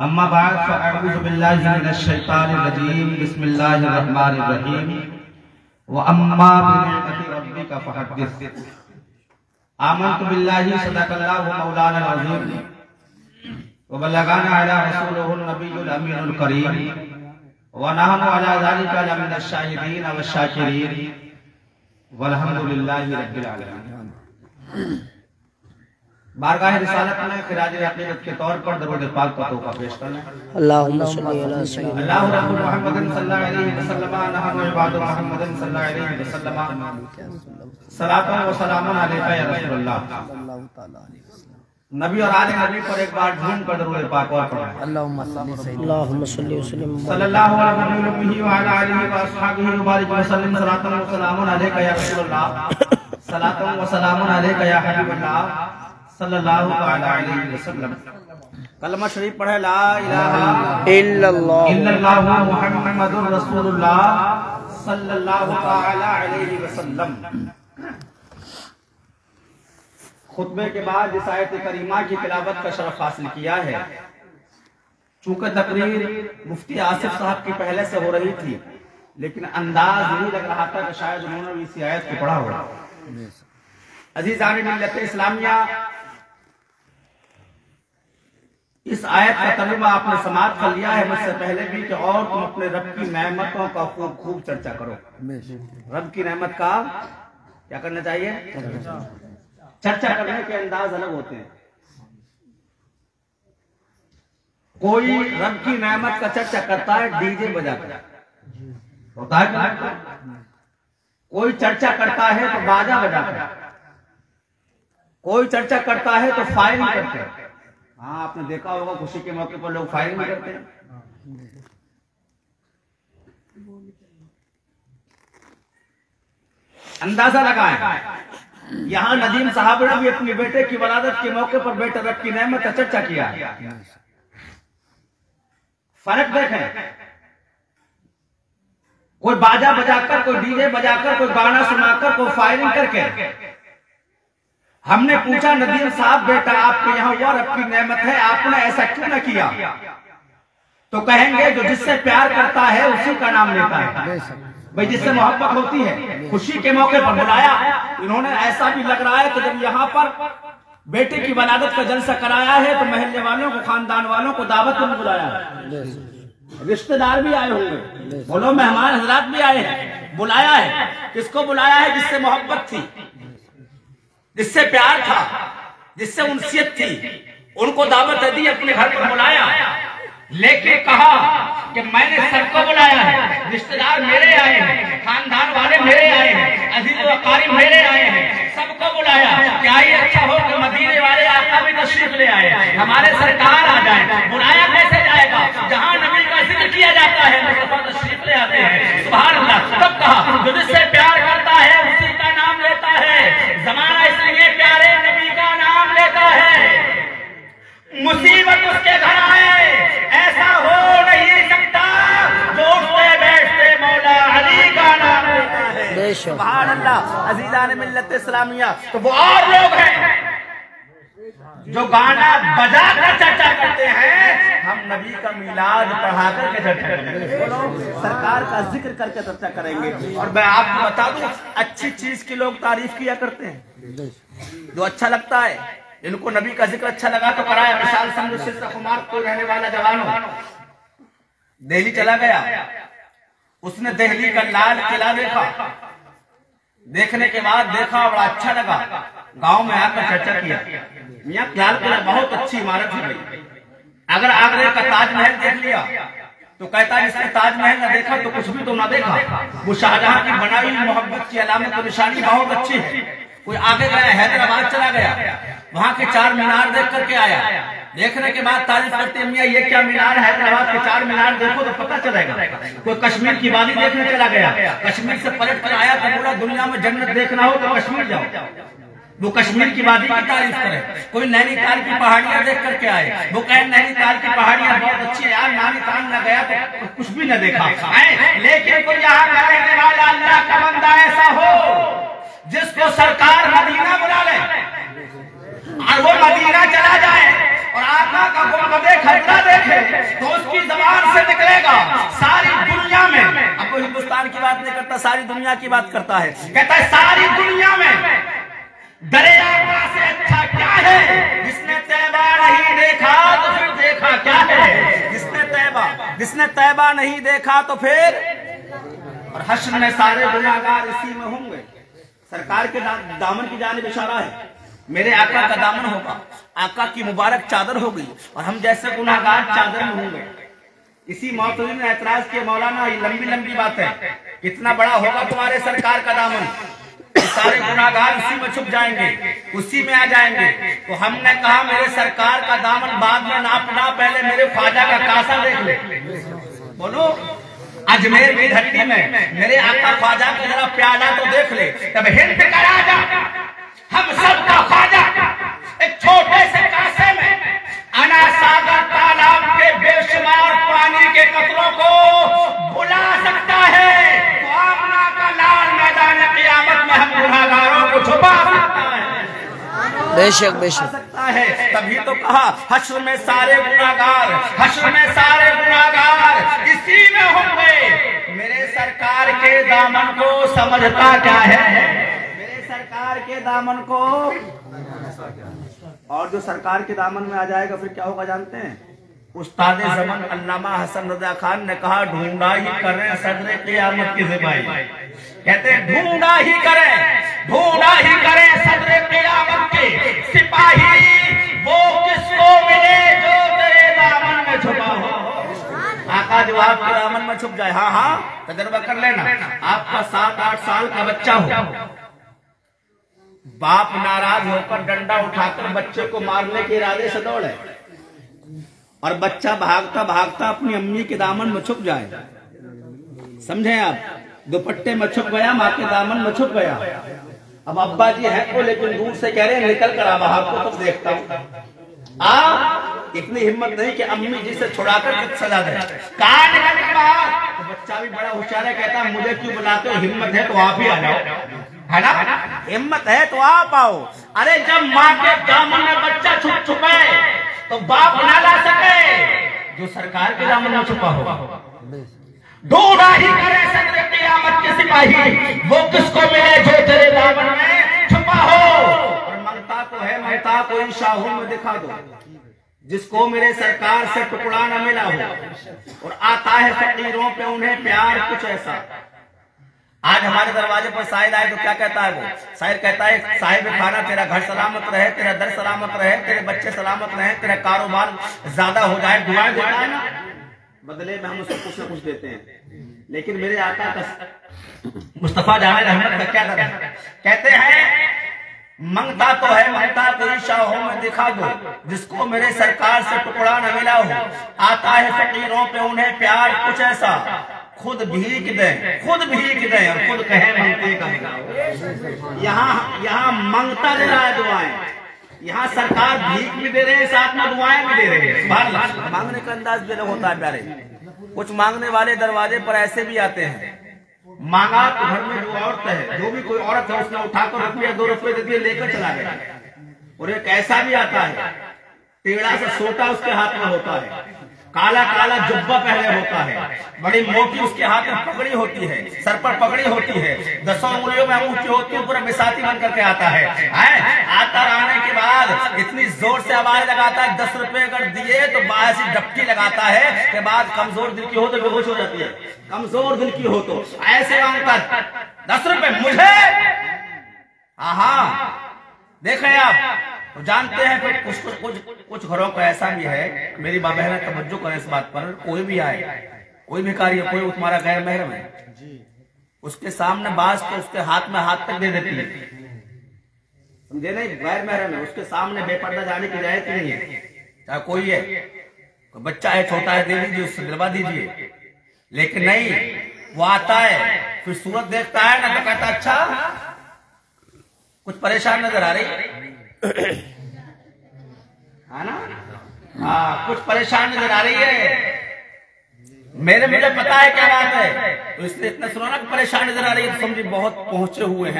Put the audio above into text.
अम्मा बाद फ़अऊज़ु बिल्लाहि मिनश शैतानिर रजीम बिस्मिल्लाहिर रहमानिर रहीम व अम्मा बिनिअमति रब्बिका फहद्दिस आमनतु बिल्लाहि सदक़ल्लाहु मौलाना अज़ीम व बल्लगाना अला रसूलिहिन नबियुल अमीनुल करीम व नहनु अला ज़ालिका लमिनश शाहिदीन व शाकिरीन वल्हम्दुलिल्लाहि रब्बिल आलमीन। बारगाह रिसालत में खिराज अक़ीदत के तौर पर दरूद पाक का तोहफा पेश करना। अल्लाहुम्मा सल्ली अला सय्यिदिना अल्लाहु रब्बुल मुहम्मदिन सल्लल्लाहु अलैहि वसल्लम नहनु इबादु मुहम्मदिन सल्लल्लाहु अलैहि वसल्लम सलातु व सलामुन अलैका या रसूलल्लाह। नबी और आले नबी पर एक बार झूम कर दरूद पाक और पढ़ना। अल्लाहुम्मा सल्ली वसल्लिम सल्लल्लाहु अलैहि व अला आलिहि व अस्हाबिहि व बारिक व सल्लिम सलातु व सलामुन अलैका या रसूलल्लाह सलातु व सलामुन अलैका या हबीबल्लाह सल्लल्लाहु अलैहि वसल्लम। कलमा शरीफ पढ़े ला इलाहा इल्लल्लाह मुहम्मदुर रसूलुल्लाह सल्लल्लाहु अलैहि वसल्लम। खुतबे के बाद इस आयत करीमा की तिलावत का शरफ हासिल किया है। चूंकि तकरीर मुफ्ती आसिफ साहब की पहले से हो रही थी, लेकिन अंदाज यही लग रहा था कि शायद उन्होंने इसी आयत को पढ़ा होगा। अजीज़ान मिल्लत इस्लामिया, इस आयत का तर्जुमा आपने समाप्त कर लिया है मुझसे पहले भी कि और तुम अपने रब की नेमतों का खूब खूब चर्चा करो। रब की नेमत का क्या करना चाहिए? चर्चा करने के अंदाज अलग होते हैं। कोई रब की नेमत का चर्चा करता है डीजे बजाकर, होता है। कोई चर्चा करता है तो बाजा बजाकर, कोई चर्चा करता है तो फायरिंग करते हैं। हाँ, आपने देखा होगा खुशी के मौके पर लोग फायरिंग करते हैं। अंदाजा लगाएं, यहाँ नदीम साहब ने भी अपने बेटे की वलादत के मौके पर बेटे रब की नेमत का चर्चा किया। फर्क देखें, कोई बाजा बजाकर, कोई डीजे बजाकर, कोई गाना सुनाकर, कोई फायरिंग करके। हमने पूछा नदीम साहब बेटा आपके यहाँ हुआ रब की नेमत है, आपने ऐसा क्यों न किया? तो कहेंगे जो जिससे प्यार करता है उसी का नाम लेता है। भाई, जिससे मोहब्बत होती है खुशी के मौके पर बुलाया। इन्होंने ऐसा भी लग रहा है कि जब यहाँ पर बेटे की वलादत का जलसा कराया है तो महल्ले वालों को, खानदान वालों को दावत में बुलाया है। रिश्तेदार भी आए होंगे, बोलो मेहमान हजरात भी आए हैं। बुलाया है, किसको बुलाया है? जिससे मोहब्बत थी, जिससे प्यार था, जिससे उनसियत थी, उनको दावत दी, अपने घर पर बुलाया। लेकिन कहा कि मैंने सबको बुलाया है, रिश्तेदार मेरे आए हैं, खानदान वाले मेरे आए हैं, अजीज व अकारीब मेरे आए हैं, सबको बुलाया। क्या ये अच्छा हो कि मदीने वाले आका भी तशरीफ ले आए, हमारे सरकार आ जाए? बुलाया कैसे जाएगा? जहाँ नबी का जिक्र किया जाता है मुस्तफा तशरीफ ले आते हैं। सुभान अल्लाह। तब कहा जो जिससे प्यार करता है उसी का नाम लेता है। जमाना इसलिए प्यारे नबी का नाम लेता है। मुसीबत उसके घर आए ऐसा हो नहीं सकता जो उठते बैठते मौला अली का नाम लेता है। सुभान अल्लाह। अज़ीज़ान मिल्लत इस्लामिया, तो वो और लोग हैं जो गाना बजा कर चर्चा करते हैं, हम नबी का मिलाद पढ़ा करके चर्चा करेंगे, सरकार का जिक्र करके चर्चा करेंगे। और मैं आपको बता दूं, अच्छी चीज की लोग तारीफ किया करते हैं, जो अच्छा लगता है। इनको नबी का जिक्र अच्छा लगा तो कराया। मिसाल समझो, सिलसिला कुमार कोई रहने वाला जवान हो, दिल्ली चला गया, उसने दिल्ली का लाल किला देखा। देखने के बाद देखा बड़ा अच्छा लगा, गांव में आकर चर्चा किया, मियां लाल किला बहुत अच्छी इमारत है भाई। अगर आगरे का ताजमहल देख लिया तो कहता है इसने ताजमहल न देखा तो कुछ भी तो ना देखा। वो शाहजहां की बनाई मोहब्बत की अलामत और निशानी बहुत अच्छी है। कोई आगे गया, हैदराबाद चला गया, वहां के 4 मीनार देख करके आया। देखने के बाद तारीफ करते हैं, मियां ये क्या मीनार है? हैदराबाद के 4 मीनार देखो तो पता चलेगा। कोई कश्मीर की वादी देखने चला गया, कश्मीर से पलट कर आया तो बोला दुनिया में जन्नत देखना हो तो कश्मीर जाओ, वो कश्मीर की वादी की तारीफ करे। कोई नैनीताल की पहाड़ियां देख करके आए, वो कहे नैनीताल की पहाड़ियां बहुत अच्छी है यार, नैनीताल न गया तो कुछ भी न देखा। लेकिन कोई यहाँ का रहने वाला अल्लाह का बंदा ऐसा हो जिसको सरकार मदीना बुला ले और वो मदीना चला जाए सारी दुनिया की बात करता है। कहता है सारी दुनिया में दरिया से अच्छा क्या है? जिसने तैबा नहीं देखा तो फिर देखा क्या है? जिसने तैबा नहीं देखा तो फिर, और हश्र में सारे गुनाहगार इसी में होंगे। सरकार के दामन की जानिब इशारा है, मेरे आका का दामन होगा, आका की मुबारक चादर होगी और हम जैसे गुनाहगार चादर में होंगे। इसी मौतूदी ने एतराज किया, मौलाना ये लंबी लंबी बात है, कितना बड़ा होगा तुम्हारे सरकार का दामन, सारे गुनाहगार उसी में छुप जाएंगे, उसी में आ जाएंगे। तो हमने कहा मेरे सरकार का दामन बाद में नापना, पहले मेरे ख्वाजा का कासा देख ले। बोलो, अजमेर की धरती में मेरे आका ख्वाजा का जरा प्याला तो देख ले। तब हिंद का राजा, हम सब का ख्वाजा, एक छोटे से कासे में अना सागर तालाब के बेशुमार पानी के कतरों को बुला सकता है। तो आमना का लाल मैदान क़यामत में हम गुनाहगारों को छुपा सकता है। बेशक बेशक सकता है। तभी तो कहा हश्र में सारे गुनाहगार, हश्र में सारे गुनाहगार इसी में होंगे। मेरे सरकार के दामन को समझता क्या है? मेरे सरकार के दामन को, और जो सरकार के दामन में आ जाएगा फिर क्या होगा जानते हैं? उस्ताद ज़मान अल्लामा हसन रज़ा खान ने कहा ढूंढा ही करें सदरे क़यामत की सिपाही। कहते हैं ढूंढा ही करें सदरे क़यामत के सिपाही, वो किसको मिले जो तेरे दामन में छुपा हो। आका जो आपके दामन में छुप जाए, हाँ हाँ तजर्बा कर लेना। आपका 7-8 साल का बच्चा हो, बाप नाराज होकर डंडा उठाकर बच्चे को मारने के इरादे से दौड़े और बच्चा भागता भागता अपनी अम्मी के दामन में छुप जाए, समझे आप? दुपट्टे में छुप गया, माँ के दामन में छुप गया। अब अब्बा जी है को लेकिन दूर से कह रहे हैं निकल कर अब आपको तो देखता हूँ। आप इतनी हिम्मत नहीं कि अम्मी जी से छुड़ाकर सजा दे। कहा निकलने के बाद तो बच्चा भी बड़ा होशियार है, कहता है मुझे क्यों बुलाते हो, हिम्मत है तो आप ही आ जाओ, है ना? हिम्मत है तो आप आओ। अरे जब माँ के दामन में बच्चा छुपे तो बाप ना ला सके जो सरकार के दामन में छुपा हो। ढूंढा ही करे सदरे क़यामत के सिपाही, वो किसको मिले जो तेरे दामन में छुपा हो। और मंगता तो है, मंगता को इन शाहों में दिखा दो जिसको मेरे सरकार से टुकड़ा न मिला हो। और आता है फकीरों पे उन्हें प्यार कुछ ऐसा। आज हमारे दरवाजे पर साहिर आए तो क्या कहता है वो? साहिर कहता है साहिब खाना तेरा घर सलामत रहे, तेरा दर सलामत रहे, तेरे बच्चे सलामत रहे, तेरा कारोबार ज्यादा हो जाए, दुआएं देता है ना, बदले में हम उसको कुछ न कुछ देते हैं। लेकिन मेरे आका का मुस्तफा जान रहमत का क्या दर है? कहते हैं मंगता तो है, मंगता तो शाहों में दिखा दो जिसको मेरे सरकार से टुकड़ा न मिला हो। आता है फकीरों पे उन्हें प्यार कुछ ऐसा, खुद भीख दें और खुद कहे मंगते का। यहाँ मंगता दे रहा है दुआएं, यहाँ सरकार भीख भी दे रहे हैं, साथ में दुआएं भी दे रहे हैं। मांगने का अंदाज भी होता है प्यारे। कुछ मांगने वाले दरवाजे पर ऐसे भी आते हैं, मांगा तो घर में जो औरत है, जो भी कोई औरत है, उसने उठाकर ₹1-2 दे दिए, लेकर चला गया। और एक ऐसा भी आता है, टेढ़ा सा सोटा उसके हाथ में होता है, काला काला जुब्बा पहले होता है, बड़ी मोटी उसके हाथ में पगड़ी होती है, सर पर पगड़ी होती है, 10 उंगलियों में अंगूठी होती है, पूरा बिसाती बन करके आता है। आता आने के बाद इतनी जोर से आवाज लगाता है, 10 रुपए अगर दिए तो बाहर से डपटी लगाता है। के बाद कमजोर दिल की हो तो बेहोश हो जाती है, कमजोर दिल की हो तो ऐसे मांगता 10 रुपए मुझे। हाँ देखें आप तो जानते हैं। फिर कुछ घरों को ऐसा भी है, मेरी माँ बहन तवज्जो करें इस बात पर, कोई भी आए, कोई भिखारी है, कोई तुम्हारा गैर महरम है, उसके सामने बाज तो उसके हाथ में हाथ तक दे देती है, समझे नहीं? गैर महरम है, उसके सामने बेपर्दा जाने की इजाजत नहीं है। चाहे कोई है, कोई बच्चा है, छोटा है, दे दीजिए, उससे दिलवा दीजिए। लेकिन नहीं, वो आता है, फिर सूरत देखता है ना तो कहता अच्छा कुछ परेशान नजर आ रही है ना, हाँ कुछ परेशान नजर आ रही है, मुझे पता है क्या बात है, तो इसलिए इतना सुना ना परेशान नजर आ रही है तो समझिए बहुत पहुंचे हुए हैं।